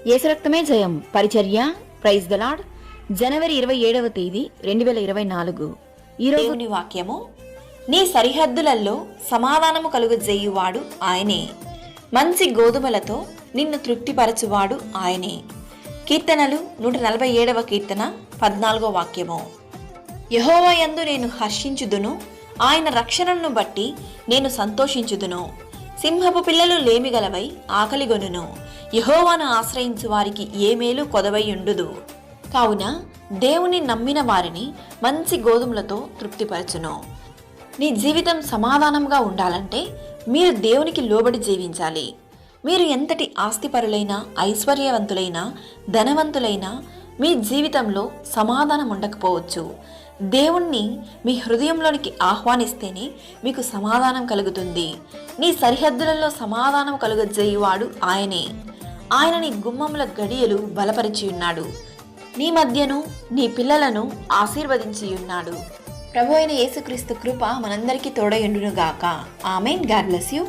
యేసు రక్తమే జయం పరిచర్య ప్రైజ్ ద లార్డ్. జనవరి 27వ తేదీ 2024. ఈరోజు దేవుని వాక్యము, నీ సరిహద్దులలో సమాధానము కలుగజేయువాడు ఆయనే, మంచి గోధుమలతో నిన్ను తృప్తిపరచువాడు ఆయనే. కీర్తనలు 147వ కీర్తన 14వ వాక్యము. యెహోవా యందు నేను హర్షించుదును, ఆయన రక్షణను బట్టి నేను సంతోషించుదును. సింహపు పిల్లలు లేమిగలవై ఆకలిగొనును, యెహోవాను ఆశ్రయించు వారికి ఏ మేలు కొదవై ఉండుదు. కావున దేవుని నమ్మిన వారిని మంచి గోధుమలతో తృప్తిపరచును. నీ జీవితం సమాధానంగా ఉండాలంటే మీరు దేవునికి లోబడి జీవించాలి. మీరు ఎంతటి ఆస్తిపరులైనా, ఐశ్వర్యవంతులైనా, ధనవంతులైనా మీ జీవితంలో సమాధానం ఉండకపోవచ్చు. దేవుణ్ణి మీ హృదయంలోనికి ఆహ్వానిస్తేనే మీకు సమాధానం కలుగుతుంది. నీ సరిహద్దులలో సమాధానం కలుగజేయువాడు ఆయనే. ఆయన నీ గుమ్మముల గడియలు బలపరిచి ఉన్నాడు, నీ మధ్యను నీ పిల్లలను ఆశీర్వదించి ఉన్నాడు. ప్రభు అయిన యేసుక్రీస్తు కృప మనందరికీ తోడయుండును గాక. ఆమేన్. God bless you.